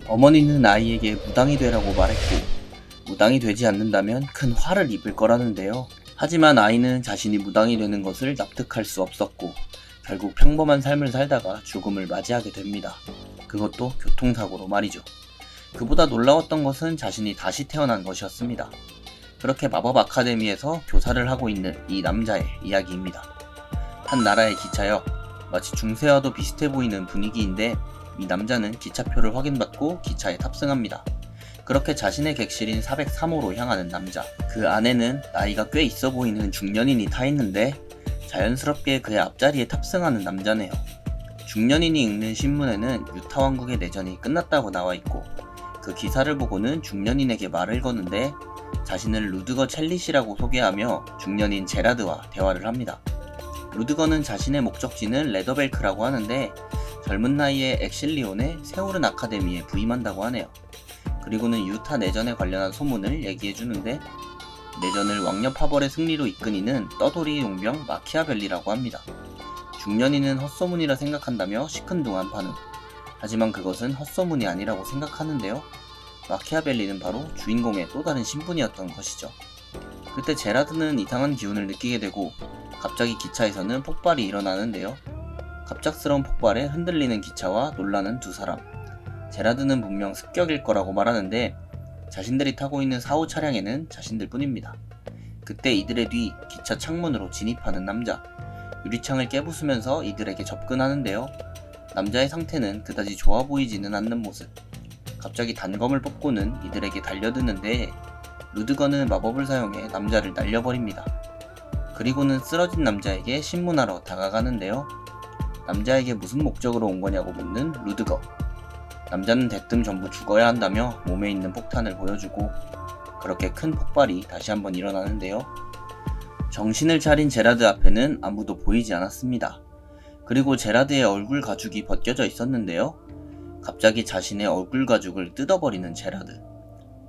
어머니는 아이에게 무당이 되라고 말했고, 무당이 되지 않는다면 큰 화를 입을 거라는데요. 하지만 아이는 자신이 무당이 되는 것을 납득할 수 없었고, 결국 평범한 삶을 살다가 죽음을 맞이하게 됩니다. 그것도 교통사고로 말이죠. 그보다 놀라웠던 것은 자신이 다시 태어난 것이었습니다. 그렇게 마법 아카데미에서 교사를 하고 있는 이 남자의 이야기입니다. 한 나라의 기차역, 마치 중세와도 비슷해 보이는 분위기인데 이 남자는 기차표를 확인받고 기차에 탑승합니다. 그렇게 자신의 객실인 403호로 향하는 남자, 그 안에는 나이가 꽤 있어 보이는 중년인이 타 있는데 자연스럽게 그의 앞자리에 탑승하는 남자네요. 중년인이 읽는 신문에는 유타 왕국의 내전이 끝났다고 나와 있고, 그 기사를 보고는 중년인에게 말을 거는데 자신을 루드거 첼릿이라고 소개하며 중년인 제라드와 대화를 합니다. 루드거는 자신의 목적지는 레더벨크라고 하는데 젊은 나이에 엑실리온의 세오른 아카데미에 부임한다고 하네요. 그리고는 유타 내전에 관련한 소문을 얘기해주는데 내전을 왕녀 파벌의 승리로 이끈이는 떠돌이 용병 마키아벨리라고 합니다. 중년인은 헛소문이라 생각한다며 시큰둥한 반응. 하지만 그것은 헛소문이 아니라고 생각하는데요. 마키아벨리는 바로 주인공의 또 다른 신분이었던 것이죠. 그때 제라드는 이상한 기운을 느끼게 되고 갑자기 기차에서는 폭발이 일어나는데요. 갑작스러운 폭발에 흔들리는 기차와 놀라는 두 사람. 제라드는 분명 습격일 거라고 말하는데 자신들이 타고 있는 4호 차량에는 자신들 뿐입니다. 그때 이들의 뒤 기차 창문으로 진입하는 남자. 유리창을 깨부수면서 이들에게 접근하는데요. 남자의 상태는 그다지 좋아 보이지는 않는 모습. 갑자기 단검을 뽑고는 이들에게 달려드는데 루드거는 마법을 사용해 남자를 날려버립니다. 그리고는 쓰러진 남자에게 신문하러 다가가는데요. 남자에게 무슨 목적으로 온 거냐고 묻는 루드거. 남자는 대뜸 전부 죽어야 한다며 몸에 있는 폭탄을 보여주고 그렇게 큰 폭발이 다시 한번 일어나는데요. 정신을 차린 제라드 앞에는 아무도 보이지 않았습니다. 그리고 제라드의 얼굴 가죽이 벗겨져 있었는데요. 갑자기 자신의 얼굴 가죽을 뜯어버리는 제라드.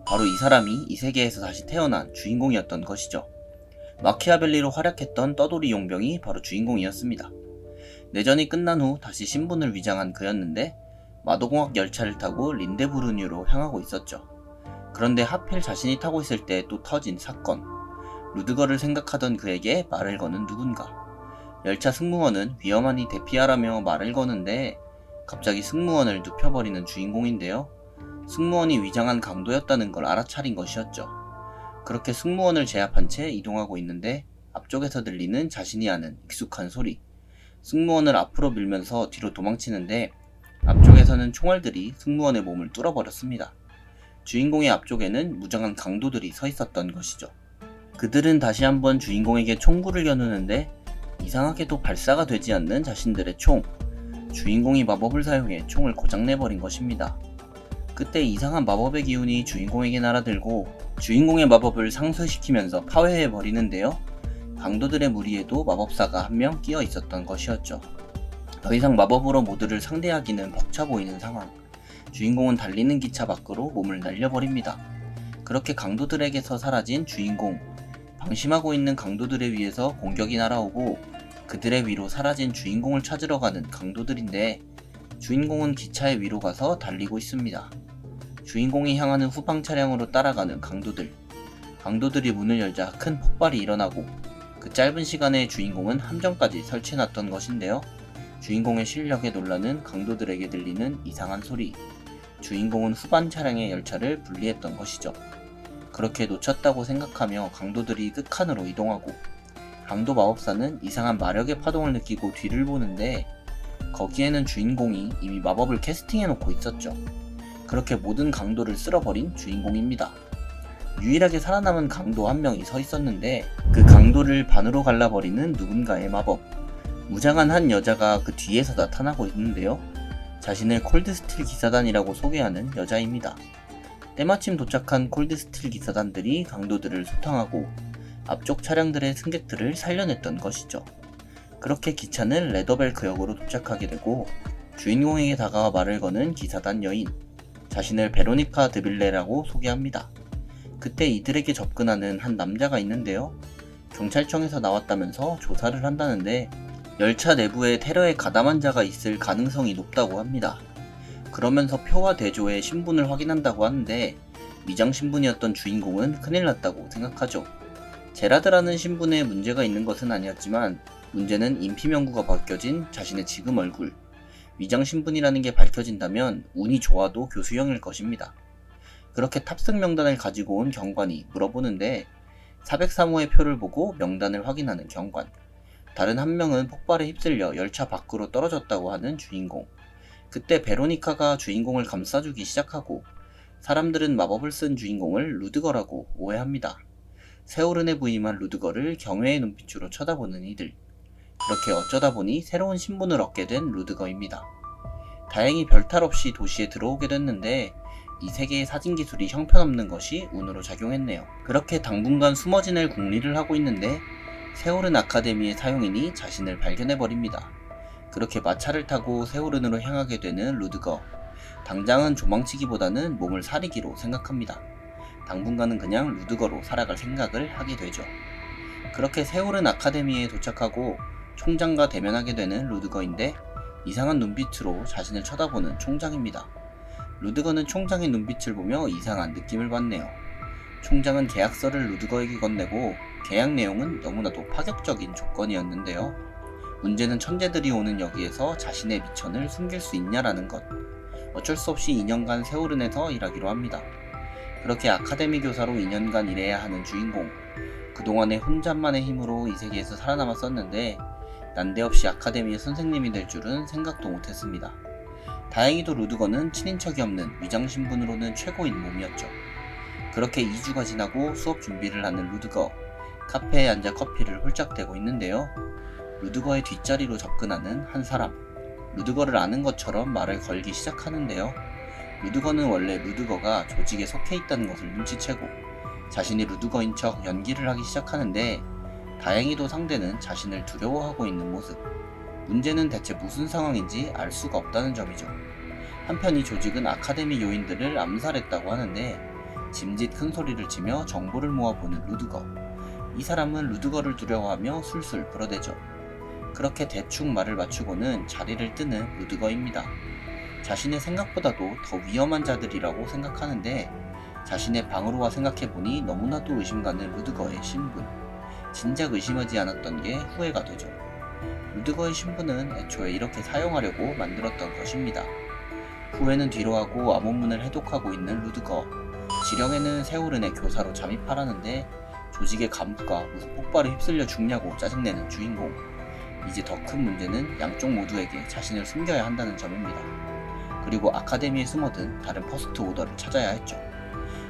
바로 이 사람이 이 세계에서 다시 태어난 주인공이었던 것이죠. 마키아벨리로 활약했던 떠돌이 용병이 바로 주인공이었습니다. 내전이 끝난 후 다시 신분을 위장한 그였는데 마도공학 열차를 타고 린데부르뉴로 향하고 있었죠. 그런데 하필 자신이 타고 있을 때 또 터진 사건. 루드거를 생각하던 그에게 말을 거는 누군가. 열차 승무원은 위험하니 대피하라며 말을 거는데 갑자기 승무원을 눕혀버리는 주인공인데요. 승무원이 위장한 강도였다는 걸 알아차린 것이었죠. 그렇게 승무원을 제압한 채 이동하고 있는데 앞쪽에서 들리는 자신이 아는 익숙한 소리. 승무원을 앞으로 밀면서 뒤로 도망치는데 앞쪽에서는 총알들이 승무원의 몸을 뚫어버렸습니다. 주인공의 앞쪽에는 무장한 강도들이 서 있었던 것이죠. 그들은 다시 한번 주인공에게 총구를 겨누는데 이상하게도 발사가 되지 않는 자신들의 총. 주인공이 마법을 사용해 총을 고장내버린 것입니다. 그때 이상한 마법의 기운이 주인공에게 날아들고 주인공의 마법을 상쇄시키면서 파괴해버리는데요. 강도들의 무리에도 마법사가 한 명 끼어 있었던 것이었죠. 더 이상 마법으로 모두를 상대하기는 벅차 보이는 상황. 주인공은 달리는 기차 밖으로 몸을 날려버립니다. 그렇게 강도들에게서 사라진 주인공. 방심하고 있는 강도들에 의해서 공격이 날아오고 그들의 위로 사라진 주인공을 찾으러 가는 강도들인데 주인공은 기차의 위로 가서 달리고 있습니다. 주인공이 향하는 후방 차량으로 따라가는 강도들. 강도들이 문을 열자 큰 폭발이 일어나고 그 짧은 시간에 주인공은 함정까지 설치해놨던 것인데요. 주인공의 실력에 놀라는 강도들에게 들리는 이상한 소리. 주인공은 후반 차량의 열차를 분리했던 것이죠. 그렇게 놓쳤다고 생각하며 강도들이 끝칸으로 이동하고 강도 마법사는 이상한 마력의 파동을 느끼고 뒤를 보는데 거기에는 주인공이 이미 마법을 캐스팅해놓고 있었죠. 그렇게 모든 강도를 쓸어버린 주인공입니다. 유일하게 살아남은 강도 한 명이 서 있었는데 그 강도를 반으로 갈라버리는 누군가의 마법. 무장한 한 여자가 그 뒤에서 나타나고 있는데요. 자신을 콜드스틸 기사단이라고 소개하는 여자입니다. 때마침 도착한 콜드스틸 기사단들이 강도들을 소탕하고 앞쪽 차량들의 승객들을 살려냈던 것이죠. 그렇게 기차는 레더벨크역으로 도착하게 되고 주인공에게 다가와 말을 거는 기사단 여인. 자신을 베로니카 드빌레라고 소개합니다. 그때 이들에게 접근하는 한 남자가 있는데요. 경찰청에서 나왔다면서 조사를 한다는데 열차 내부에 테러에 가담한 자가 있을 가능성이 높다고 합니다. 그러면서 표와 대조의 신분을 확인한다고 하는데 위장 신분이었던 주인공은 큰일 났다고 생각하죠. 제라드라는 신분에 문제가 있는 것은 아니었지만 문제는 인피 명구가 벗겨진 자신의 지금 얼굴, 위장 신분이라는 게 밝혀진다면 운이 좋아도 교수형일 것입니다. 그렇게 탑승 명단을 가지고 온 경관이 물어보는데 403호의 표를 보고 명단을 확인하는 경관, 다른 한 명은 폭발에 휩쓸려 열차 밖으로 떨어졌다고 하는 주인공. 그때 베로니카가 주인공을 감싸주기 시작하고 사람들은 마법을 쓴 주인공을 루드거라고 오해합니다. 세오른에 부임한 루드거를 경외의 눈빛으로 쳐다보는 이들. 그렇게 어쩌다 보니 새로운 신분을 얻게 된 루드거입니다. 다행히 별탈 없이 도시에 들어오게 됐는데 이 세계의 사진 기술이 형편없는 것이 운으로 작용했네요. 그렇게 당분간 숨어 지낼 궁리를 하고 있는데 세오른 아카데미의 사용인이 자신을 발견해버립니다. 그렇게 마차를 타고 세오른으로 향하게 되는 루드거. 당장은 도망치기보다는 몸을 사리기로 생각합니다. 당분간은 그냥 루드거로 살아갈 생각을 하게 되죠. 그렇게 세오른 아카데미에 도착하고 총장과 대면하게 되는 루드거인데 이상한 눈빛으로 자신을 쳐다보는 총장입니다. 루드거는 총장의 눈빛을 보며 이상한 느낌을 받네요. 총장은 계약서를 루드거에게 건네고 계약 내용은 너무나도 파격적인 조건이었는데요. 문제는 천재들이 오는 여기에서 자신의 미천을 숨길 수 있냐라는 것. 어쩔 수 없이 2년간 세오른에서 일하기로 합니다. 그렇게 아카데미 교사로 2년간 일해야 하는 주인공. 그동안에 혼자만의 힘으로 이 세계에서 살아남았었는데 난데없이 아카데미의 선생님이 될 줄은 생각도 못했습니다. 다행히도 루드거는 친인척이 없는 위장 신분으로는 최고인 몸이었죠. 그렇게 2주가 지나고 수업 준비를 하는 루드거. 카페에 앉아 커피를 홀짝대고 있는데요. 루드거의 뒷자리로 접근하는 한 사람. 루드거를 아는 것처럼 말을 걸기 시작하는데요. 루드거는 원래 루드거가 조직에 속해 있다는 것을 눈치채고 자신이 루드거인 척 연기를 하기 시작하는데 다행히도 상대는 자신을 두려워하고 있는 모습. 문제는 대체 무슨 상황인지 알 수가 없다는 점이죠. 한편 이 조직은 아카데미 요인들을 암살했다고 하는데 짐짓 큰 소리를 치며 정보를 모아보는 루드거. 이 사람은 루드거를 두려워하며 술술 불어대죠. 그렇게 대충 말을 맞추고는 자리를 뜨는 루드거입니다. 자신의 생각보다도 더 위험한 자들이라고 생각하는데 자신의 방으로 와 생각해보니 너무나도 의심가는 루드거의 신분. 진작 의심하지 않았던 게 후회가 되죠. 루드거의 신분은 애초에 이렇게 사용하려고 만들었던 것입니다. 후회는 뒤로 하고 암호문을 해독하고 있는 루드거. 지령에는 세오른의 교사로 잠입하라는데 조직의 간부가 무슨 폭발에 휩쓸려 죽냐고 짜증내는 주인공. 이제 더 큰 문제는 양쪽 모두에게 자신을 숨겨야 한다는 점입니다. 그리고 아카데미에 숨어든 다른 퍼스트 오더를 찾아야 했죠.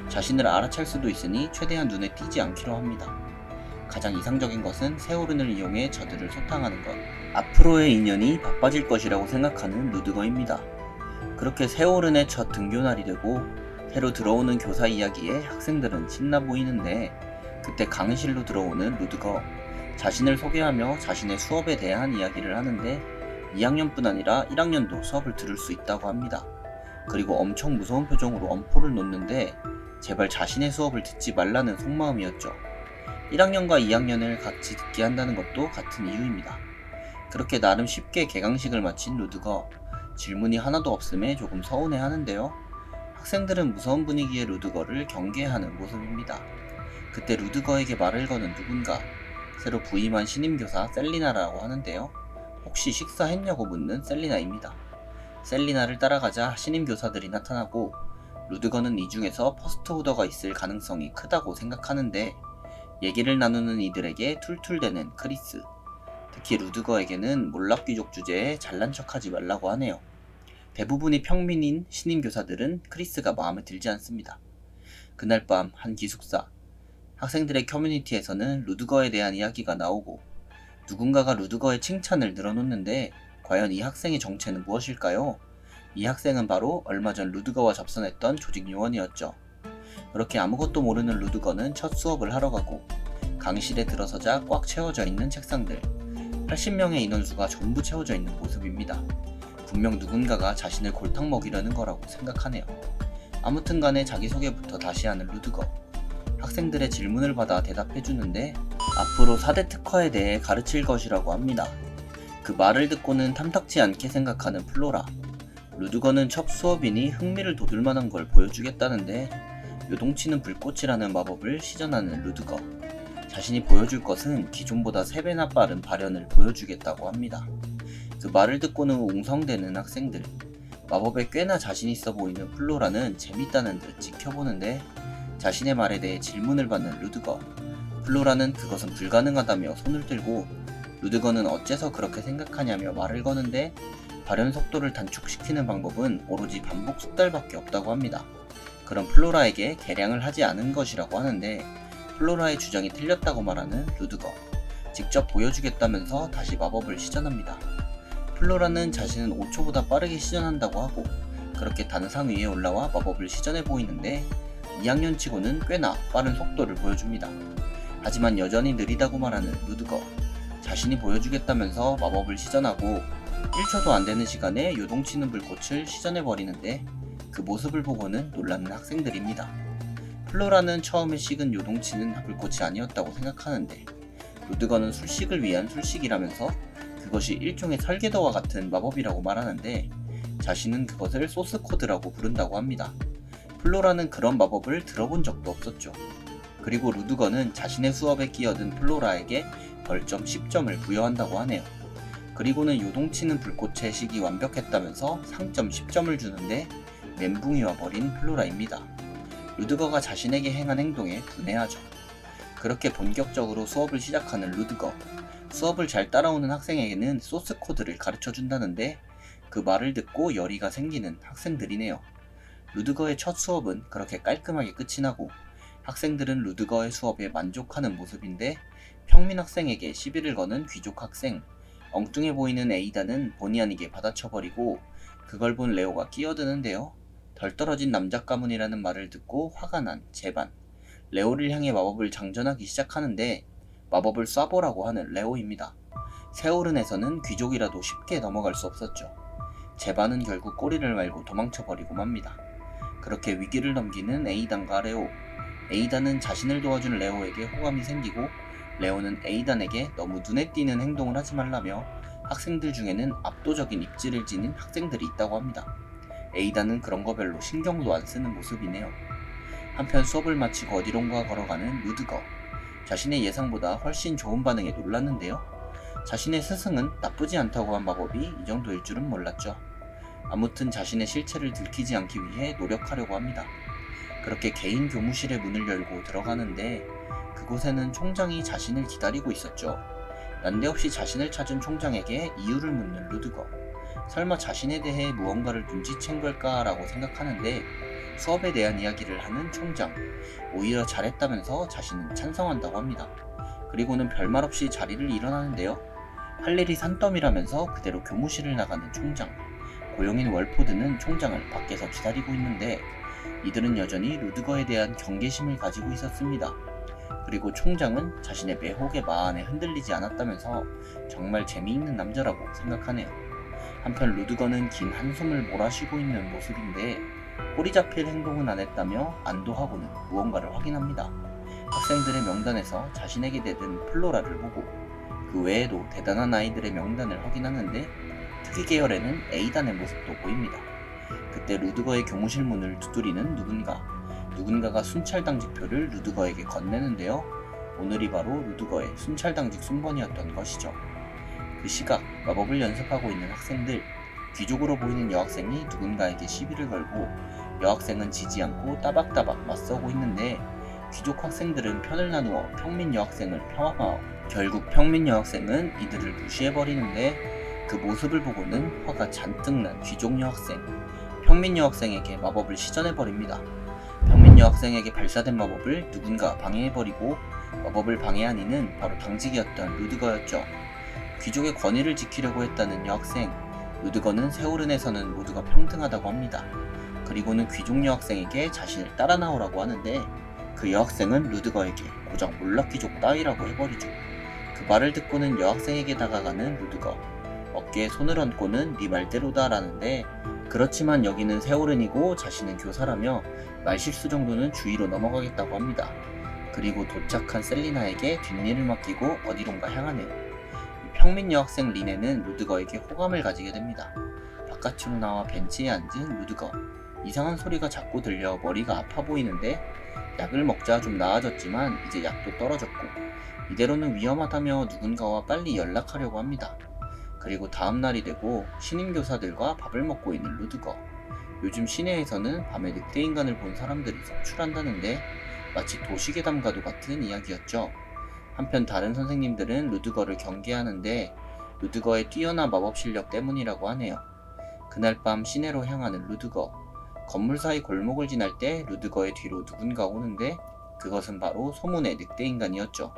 자신을 알아챌 수도 있으니 최대한 눈에 띄지 않기로 합니다. 가장 이상적인 것은 세오른을 이용해 저들을 소탕하는 것. 앞으로의 인연이 바빠질 것이라고 생각하는 루드거입니다. 그렇게 세오른의 첫 등교날이 되고 새로 들어오는 교사 이야기에 학생들은 신나 보이는데 그때 강의실로 들어오는 루드거. 자신을 소개하며 자신의 수업에 대한 이야기를 하는데 2학년뿐 아니라 1학년도 수업을 들을 수 있다고 합니다. 그리고 엄청 무서운 표정으로 엄포를 놓는데 제발 자신의 수업을 듣지 말라는 속마음이었죠. 1학년과 2학년을 같이 듣게 한다는 것도 같은 이유입니다. 그렇게 나름 쉽게 개강식을 마친 루드거. 질문이 하나도 없음에 조금 서운해 하는데요. 학생들은 무서운 분위기의 루드거를 경계하는 모습입니다. 그때 루드거에게 말을 거는 누군가. 새로 부임한 신임교사 셀리나라고 하는데요. 혹시 식사했냐고 묻는 셀리나입니다. 셀리나를 따라가자 신임교사들이 나타나고 루드거는 이 중에서 퍼스트 오더가 있을 가능성이 크다고 생각하는데 얘기를 나누는 이들에게 툴툴대는 크리스. 특히 루드거에게는 몰락귀족 주제에 잘난 척하지 말라고 하네요. 대부분이 평민인 신임교사들은 크리스가 마음에 들지 않습니다. 그날 밤 한 기숙사. 학생들의 커뮤니티에서는 루드거에 대한 이야기가 나오고 누군가가 루드거의 칭찬을 늘어놓는데 과연 이 학생의 정체는 무엇일까요? 이 학생은 바로 얼마 전 루드거와 접선했던 조직 요원이었죠. 그렇게 아무것도 모르는 루드거는 첫 수업을 하러 가고 강의실에 들어서자 꽉 채워져 있는 책상들. 80명의 인원수가 전부 채워져 있는 모습입니다. 분명 누군가가 자신을 골탕 먹이려는 거라고 생각하네요. 아무튼 간에 자기소개부터 다시 하는 루드거. 학생들의 질문을 받아 대답해주는데 앞으로 4대 특화에 대해 가르칠 것이라고 합니다. 그 말을 듣고는 탐탁지 않게 생각하는 플로라. 루드거는 첫 수업이니 흥미를 돋을 만한 걸 보여주겠다는데 요동치는 불꽃이라는 마법을 시전하는 루드거. 자신이 보여줄 것은 기존보다 3배나 빠른 발현을 보여주겠다고 합니다. 그 말을 듣고는 웅성대는 학생들. 마법에 꽤나 자신 있어 보이는 플로라는 재밌다는 듯 지켜보는데 자신의 말에 대해 질문을 받는 루드거. 플로라는 그것은 불가능하다며 손을 들고 루드거는 어째서 그렇게 생각하냐며 말을 거는데 발현 속도를 단축시키는 방법은 오로지 반복 숙달밖에 없다고 합니다. 그럼 플로라에게 개량을 하지 않은 것이라고 하는데 플로라의 주장이 틀렸다고 말하는 루드거. 직접 보여주겠다면서 다시 마법을 시전합니다. 플로라는 자신은 5초보다 빠르게 시전한다고 하고 그렇게 단상 위에 올라와 마법을 시전해 보이는데 2학년 치고는 꽤나 빠른 속도를 보여줍니다. 하지만 여전히 느리다고 말하는 루드거. 자신이 보여주겠다면서 마법을 시전하고 1초도 안 되는 시간에 요동치는 불꽃을 시전해 버리는데 그 모습을 보고는 놀라는 학생들입니다. 플로라는 처음에 식은 요동치는 불꽃이 아니었다고 생각하는데 루드거는 술식을 위한 술식이라면서 그것이 일종의 설계도와 같은 마법이라고 말하는데 자신은 그것을 소스 코드라고 부른다고 합니다. 플로라는 그런 마법을 들어본 적도 없었죠. 그리고 루드거는 자신의 수업에 끼어든 플로라에게 벌점 10점을 부여한다고 하네요. 그리고는 요동치는 불꽃의 식이 완벽했다면서 상점 10점을 주는데 멘붕이 와버린 플로라입니다. 루드거가 자신에게 행한 행동에 분해하죠. 그렇게 본격적으로 수업을 시작하는 루드거. 수업을 잘 따라오는 학생에게는 소스 코드를 가르쳐준다는데 그 말을 듣고 열의가 생기는 학생들이네요. 루드거의 첫 수업은 그렇게 깔끔하게 끝이 나고 학생들은 루드거의 수업에 만족하는 모습인데 평민 학생에게 시비를 거는 귀족 학생, 엉뚱해 보이는 에이다는 본의 아니게 받아쳐버리고 그걸 본 레오가 끼어드는데요. 덜 떨어진 남자 가문이라는 말을 듣고 화가 난 제반. 레오를 향해 마법을 장전하기 시작하는데 마법을 쏴보라고 하는 레오입니다. 세오른에서는 귀족이라도 쉽게 넘어갈 수 없었죠. 제반은 결국 꼬리를 말고 도망쳐버리고 맙니다. 그렇게 위기를 넘기는 에이단과 레오. 에이단은 자신을 도와준 레오에게 호감이 생기고 레오는 에이단에게 너무 눈에 띄는 행동을 하지 말라며 학생들 중에는 압도적인 입지를 지닌 학생들이 있다고 합니다. 에이단은 그런 거 별로 신경도 안 쓰는 모습이네요. 한편 수업을 마치고 어디론가 걸어가는 루드거. 자신의 예상보다 훨씬 좋은 반응에 놀랐는데요. 자신의 스승은 나쁘지 않다고 한 마법이 이 정도일 줄은 몰랐죠. 아무튼 자신의 실체를 들키지 않기 위해 노력하려고 합니다. 그렇게 개인 교무실의 문을 열고 들어가는데 그곳에는 총장이 자신을 기다리고 있었죠. 난데없이 자신을 찾은 총장에게 이유를 묻는 루드거. 설마 자신에 대해 무언가를 눈치챈 걸까라고 생각하는데 수업에 대한 이야기를 하는 총장. 오히려 잘했다면서 자신은 찬성한다고 합니다. 그리고는 별말 없이 자리를 일어나는데요. 할 일이 산더미라면서 그대로 교무실을 나가는 총장. 고용인 월포드는 총장을 밖에서 기다리고 있는데 이들은 여전히 루드거에 대한 경계심을 가지고 있었습니다. 그리고 총장은 자신의 매혹의 마안에 흔들리지 않았다면서 정말 재미있는 남자라고 생각하네요. 한편 루드거는 긴 한숨을 몰아쉬고 있는 모습인데 꼬리 잡힐 행동은 안 했다며 안도하고는 무언가를 확인합니다. 학생들의 명단에서 자신에게 대든 플로라를 보고 그 외에도 대단한 아이들의 명단을 확인하는데 특이 계열에는 에이단의 모습도 보입니다. 그때 루드거의 교무실 문을 두드리는 누군가가 순찰당직표를 루드거에게 건네는데요. 오늘이 바로 루드거의 순찰당직 순번이었던 것이죠. 그 시각 마법을 연습하고 있는 학생들, 귀족으로 보이는 여학생이 누군가에게 시비를 걸고 여학생은 지지 않고 따박따박 맞서고 있는데 귀족 학생들은 편을 나누어 평민 여학생을 평화하고 결국 평민 여학생은 이들을 무시해버리는데 그 모습을 보고는 화가 잔뜩 난 귀족 여학생. 평민 여학생에게 마법을 시전해버립니다. 평민 여학생에게 발사된 마법을 누군가 방해해버리고 마법을 방해한 이는 바로 당직이었던 루드거였죠. 귀족의 권위를 지키려고 했다는 여학생. 루드거는 세오른에서는 모두가 평등하다고 합니다. 그리고는 귀족 여학생에게 자신을 따라 나오라고 하는데 그 여학생은 루드거에게 고작 몰락귀족 따위라고 해버리죠. 그 말을 듣고는 여학생에게 다가가는 루드거. 어깨에 손을 얹고는 네 말대로다 라는데 그렇지만 여기는 세오른이고 자신은 교사라며 말실수 정도는 주의로 넘어가겠다고 합니다. 그리고 도착한 셀리나에게 뒷일을 맡기고 어디론가 향하네요. 평민 여학생 리네는 루드거에게 호감을 가지게 됩니다. 바깥으로 나와 벤치에 앉은 루드거. 이상한 소리가 자꾸 들려 머리가 아파 보이는데 약을 먹자 좀 나아졌지만 이제 약도 떨어졌고 이대로는 위험하다며 누군가와 빨리 연락하려고 합니다. 그리고 다음 날이 되고 신임 교사들과 밥을 먹고 있는 루드거. 요즘 시내에서는 밤에 늑대인간을 본 사람들이 속출한다는데 마치 도시괴담과도 같은 이야기였죠. 한편 다른 선생님들은 루드거를 경계하는데 루드거의 뛰어난 마법 실력 때문이라고 하네요. 그날 밤 시내로 향하는 루드거. 건물 사이 골목을 지날 때 루드거의 뒤로 누군가 오는데 그것은 바로 소문의 늑대인간이었죠.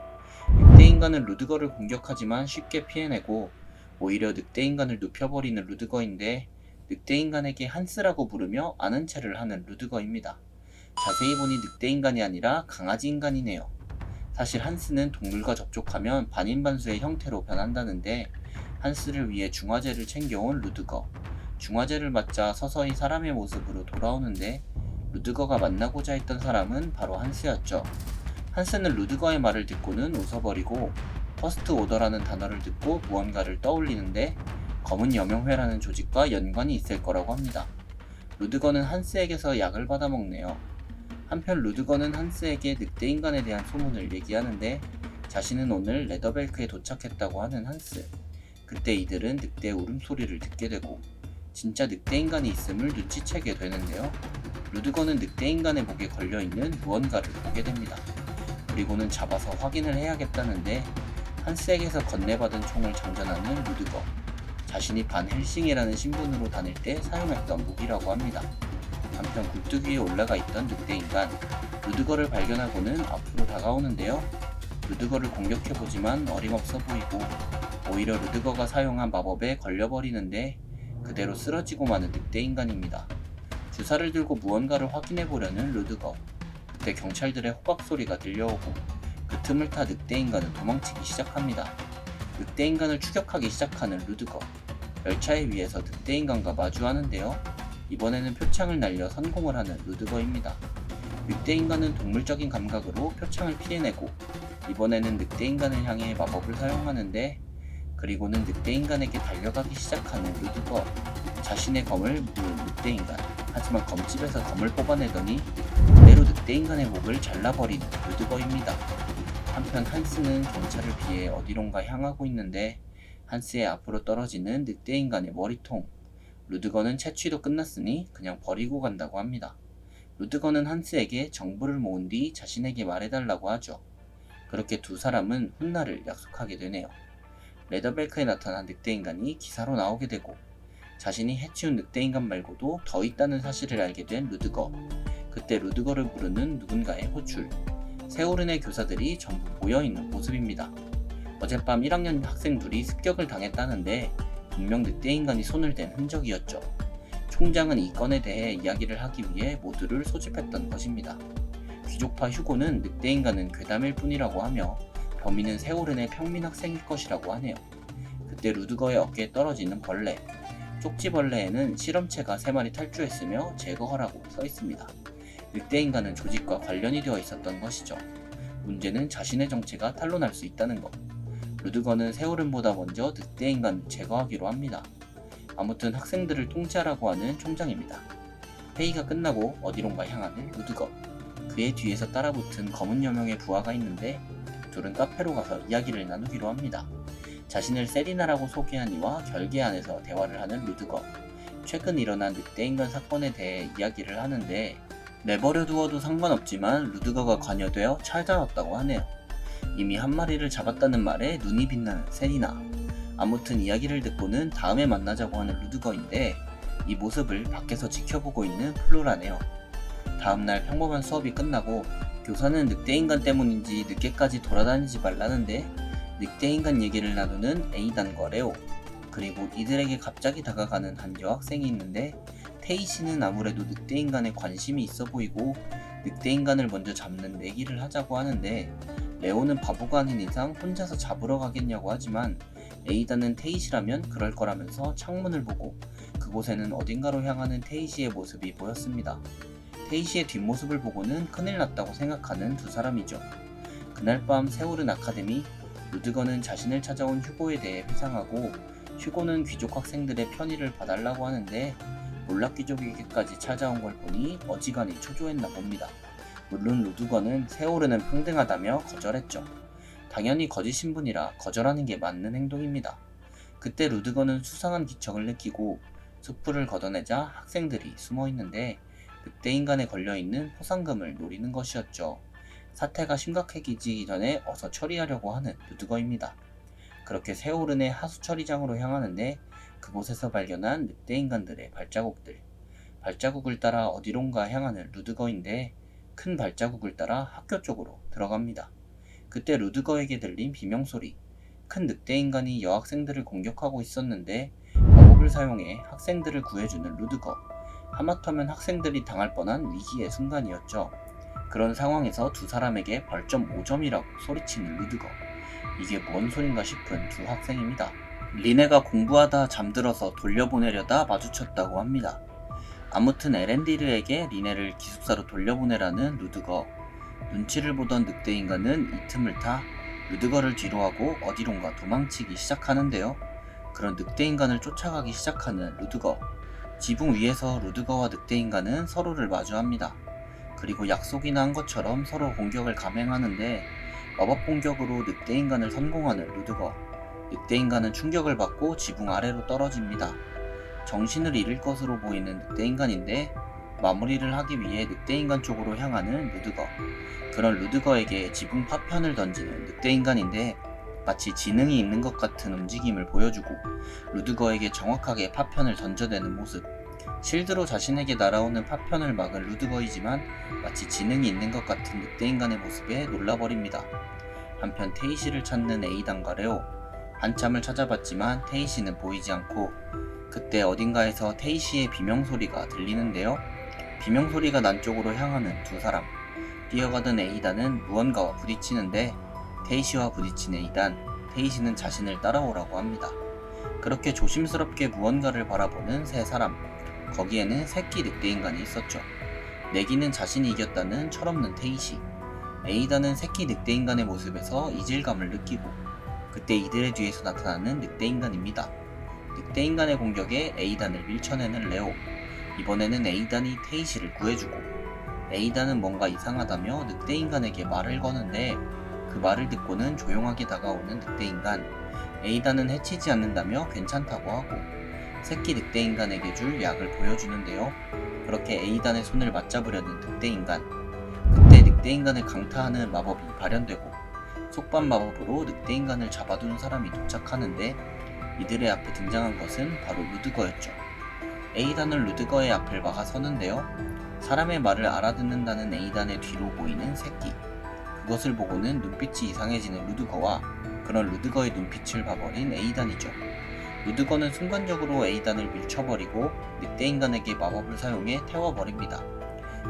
늑대인간은 루드거를 공격하지만 쉽게 피해내고 오히려 늑대인간을 눕혀버리는 루드거인데 늑대인간에게 한스라고 부르며 아는 체를 하는 루드거입니다. 자세히 보니 늑대인간이 아니라 강아지인간이네요. 사실 한스는 동물과 접촉하면 반인반수의 형태로 변한다는데 한스를 위해 중화제를 챙겨온 루드거. 중화제를 맞자 서서히 사람의 모습으로 돌아오는데 루드거가 만나고자 했던 사람은 바로 한스였죠. 한스는 루드거의 말을 듣고는 웃어버리고 퍼스트 오더라는 단어를 듣고 무언가를 떠올리는데 검은 여명회라는 조직과 연관이 있을 거라고 합니다. 루드거는 한스에게서 약을 받아먹네요. 한편 루드거는 한스에게 늑대인간에 대한 소문을 얘기하는데 자신은 오늘 레더벨크에 도착했다고 하는 한스. 그때 이들은 늑대의 울음소리를 듣게 되고 진짜 늑대인간이 있음을 눈치채게 되는데요. 루드거는 늑대인간의 목에 걸려있는 무언가를 보게 됩니다. 그리고는 잡아서 확인을 해야겠다는데 한스에게서 건네받은 총을 장전하는 루드거. 자신이 반 헬싱이라는 신분으로 다닐 때 사용했던 무기라고 합니다. 한편 굴뚝 위에 올라가 있던 늑대인간 루드거를 발견하고는 앞으로 다가오는데요. 루드거를 공격해보지만 어림없어 보이고 오히려 루드거가 사용한 마법에 걸려버리는데 그대로 쓰러지고 마는 늑대인간입니다. 주사를 들고 무언가를 확인해보려는 루드거. 그때 경찰들의 호박 소리가 들려오고 그 틈을 타 늑대인간은 도망치기 시작합니다. 늑대인간을 추격하기 시작하는 루드거. 열차에 위에서 늑대인간과 마주하는데요. 이번에는 표창을 날려 성공을 하는 루드거입니다. 늑대인간은 동물적인 감각으로 표창을 피해내고 이번에는 늑대인간을 향해 마법을 사용하는데 그리고는 늑대인간에게 달려가기 시작하는 루드거. 자신의 검을 물은 늑대인간. 하지만 검집에서 검을 뽑아내더니 그대로 늑대인간의 목을 잘라버리는 루드거입니다. 한편 한스는 경찰을 피해 어디론가 향하고 있는데 한스의 앞으로 떨어지는 늑대인간의 머리통. 루드거는 채취도 끝났으니 그냥 버리고 간다고 합니다. 루드거는 한스에게 정보를 모은 뒤 자신에게 말해달라고 하죠. 그렇게 두 사람은 훗날을 약속하게 되네요. 레더벨크에 나타난 늑대인간이 기사로 나오게 되고 자신이 해치운 늑대인간 말고도 더 있다는 사실을 알게 된 루드거. 그때 루드거를 부르는 누군가의 호출. 세오른의 교사들이 전부 모여있는 모습입니다. 어젯밤 1학년 학생 둘이 습격을 당했다는데 분명 늑대인간이 손을 댄 흔적이었죠. 총장은 이 건에 대해 이야기를 하기 위해 모두를 소집했던 것입니다. 귀족파 휴고는 늑대인간은 괴담일 뿐이라고 하며 범인은 세오른의 평민 학생일 것이라고 하네요. 그때 루드거의 어깨에 떨어지는 벌레. 쪽지벌레에는 실험체가 3마리 탈주했으며 제거하라고 써있습니다. 늑대인간은 조직과 관련이 되어 있었던 것이죠. 문제는 자신의 정체가 탄로날 수 있다는 것. 루드거는 세오른보다 먼저 늑대인간을 제거하기로 합니다. 아무튼 학생들을 통제하라고 하는 총장입니다. 회의가 끝나고 어디론가 향하는 루드거. 그의 뒤에서 따라붙은 검은 여명의 부하가 있는데 둘은 카페로 가서 이야기를 나누기로 합니다. 자신을 세리나라고 소개한 이와 결계 안에서 대화를 하는 루드거. 최근 일어난 늑대인간 사건에 대해 이야기를 하는데 내버려 두어도 상관없지만 루드거가 관여되어 찾아왔다고 하네요. 이미 한 마리를 잡았다는 말에 눈이 빛나는 세리나. 아무튼 이야기를 듣고는 다음에 만나자고 하는 루드거인데 이 모습을 밖에서 지켜보고 있는 플로라네요. 다음날 평범한 수업이 끝나고 교사는 늑대인간 때문인지 늦게까지 돌아다니지 말라는데 늑대인간 얘기를 나누는 에이단과 레오. 그리고 이들에게 갑자기 다가가는 한 여학생이 있는데 테이시는 아무래도 늑대인간에 관심이 있어 보이고 늑대인간을 먼저 잡는 내기를 하자고 하는데 레오는 바보가 아닌 이상 혼자서 잡으러 가겠냐고 하지만 에이다는 테이시라면 그럴 거라면서 창문을 보고 그곳에는 어딘가로 향하는 테이시의 모습이 보였습니다. 테이시의 뒷모습을 보고는 큰일 났다고 생각하는 두 사람이죠. 그날 밤 세오른 아카데미. 루드거는 자신을 찾아온 휴고에 대해 회상하고 휴고는 귀족 학생들의 편의를 봐달라고 하는데 몰락 귀족에게까지 찾아온 걸 보니 어지간히 초조했나 봅니다. 물론 루드거는 세오르는 평등하다며 거절했죠. 당연히 거짓 신분이라 거절하는 게 맞는 행동입니다. 그때 루드거는 수상한 기척을 느끼고 숯불을 걷어내자 학생들이 숨어 있는데 늑대 인간에 걸려있는 포상금을 노리는 것이었죠. 사태가 심각해지기 전에 어서 처리하려고 하는 루드거입니다. 그렇게 세오른의 하수 처리장으로 향하는데 그곳에서 발견한 늑대 인간들의 발자국을 따라 어디론가 향하는 루드거인데 큰 발자국을 따라 학교 쪽으로 들어갑니다. 그때 루드거에게 들린 비명소리. 큰 늑대 인간이 여학생들을 공격하고 있었는데 마법을 사용해 학생들을 구해주는 루드거. 하마터면 학생들이 당할 뻔한 위기의 순간이었죠. 그런 상황에서 두 사람에게 벌점 5점이라고 소리치는 루드거. 이게 뭔 소린가 싶은 두 학생입니다. 리네가 공부하다 잠들어서 돌려보내려다 마주쳤다고 합니다. 아무튼 에렌디르에게 리네를 기숙사로 돌려보내라는 루드거. 눈치를 보던 늑대 인간은 이 틈을 타 루드거를 뒤로하고 어디론가 도망치기 시작하는데요. 그런 늑대 인간을 쫓아가기 시작하는 루드거. 지붕 위에서 루드거와 늑대 인간은 서로를 마주합니다. 그리고 약속이나 한 것처럼 서로 공격을 감행하는데 마법 공격으로 늑대 인간을 성공하는 루드거. 늑대 인간은 충격을 받고 지붕 아래로 떨어집니다. 정신을 잃을 것으로 보이는 늑대 인간인데 마무리를 하기 위해 늑대 인간 쪽으로 향하는 루드거. 그런 루드거에게 지붕 파편을 던지는 늑대 인간인데 마치 지능이 있는 것 같은 움직임을 보여주고 루드거에게 정확하게 파편을 던져대는 모습. 실드로 자신에게 날아오는 파편을 막은 루드거이지만 마치 지능이 있는 것 같은 늑대 인간의 모습에 놀라버립니다. 한편 테이시를 찾는 에이단과 레오. 한참을 찾아봤지만 테이시는 보이지 않고 그때 어딘가에서 테이시의 비명소리가 들리는데요. 비명소리가 난 쪽으로 향하는 두 사람. 뛰어가던 에이단은 무언가와 부딪히는데 테이시와 부딪힌 에이단, 테이시는 자신을 따라오라고 합니다. 그렇게 조심스럽게 무언가를 바라보는 세 사람. 거기에는 새끼 늑대 인간이 있었죠. 내기는 자신이 이겼다는 철없는 테이시. 에이단은 새끼 늑대 인간의 모습에서 이질감을 느끼고 그때 이들의 뒤에서 나타나는 늑대 인간입니다. 늑대 인간의 공격에 에이단을 밀쳐내는 레오. 이번에는 에이단이 테이시를 구해주고 에이단은 뭔가 이상하다며 늑대 인간에게 말을 거는데 그 말을 듣고는 조용하게 다가오는 늑대 인간. 에이단은 해치지 않는다며 괜찮다고 하고 새끼 늑대 인간에게 줄 약을 보여주는데요. 그렇게 에이단의 손을 맞잡으려는 늑대 인간. 그때 늑대 인간을 강타하는 마법이 발현되고 속반 마법으로 늑대 인간을 잡아두는 사람이 도착하는데 이들의 앞에 등장한 것은 바로 루드거였죠. 에이단은 루드거의 앞을 막아서는데요. 사람의 말을 알아듣는다는 에이단의 뒤로 보이는 새끼. 그것을 보고는 눈빛이 이상해지는 루드거와 그런 루드거의 눈빛을 봐버린 에이단이죠. 루드거는 순간적으로 에이단을 밀쳐버리고 늑대 인간에게 마법을 사용해 태워버립니다.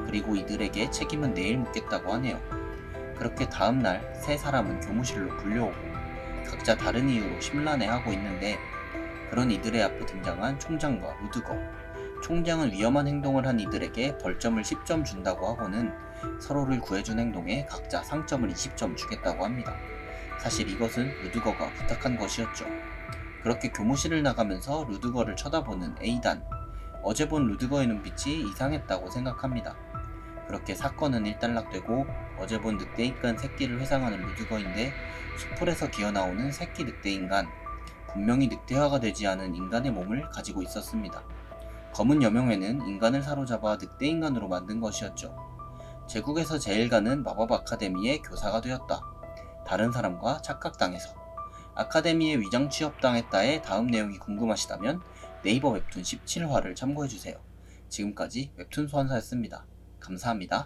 그리고 이들에게 책임은 내일 묻겠다고 하네요. 그렇게 다음날 세 사람은 교무실로 불려오고 각자 다른 이유로 심란해하고 있는데 그런 이들의 앞에 등장한 총장과 루드거. 총장은 위험한 행동을 한 이들에게 벌점을 10점 준다고 하고는 서로를 구해준 행동에 각자 상점을 20점 주겠다고 합니다. 사실 이것은 루드거가 부탁한 것이었죠. 그렇게 교무실을 나가면서 루드거를 쳐다보는 에이단. 어제 본 루드거의 눈빛이 이상했다고 생각합니다. 그렇게 사건은 일단락되고 어제 본 늑대인간 새끼를 회상하는 루드거인데 숲풀에서 기어나오는 새끼 늑대인간. 분명히 늑대화가 되지 않은 인간의 몸을 가지고 있었습니다. 검은 여명회는 인간을 사로잡아 늑대인간으로 만든 것이었죠. 제국에서 제일 가는 마법 아카데미의 교사가 되었다. 다른 사람과 착각당해서. 아카데미에 위장 취업당했다의 다음 내용이 궁금하시다면 네이버 웹툰 17화를 참고해주세요. 지금까지 웹툰 소환사였습니다. 감사합니다.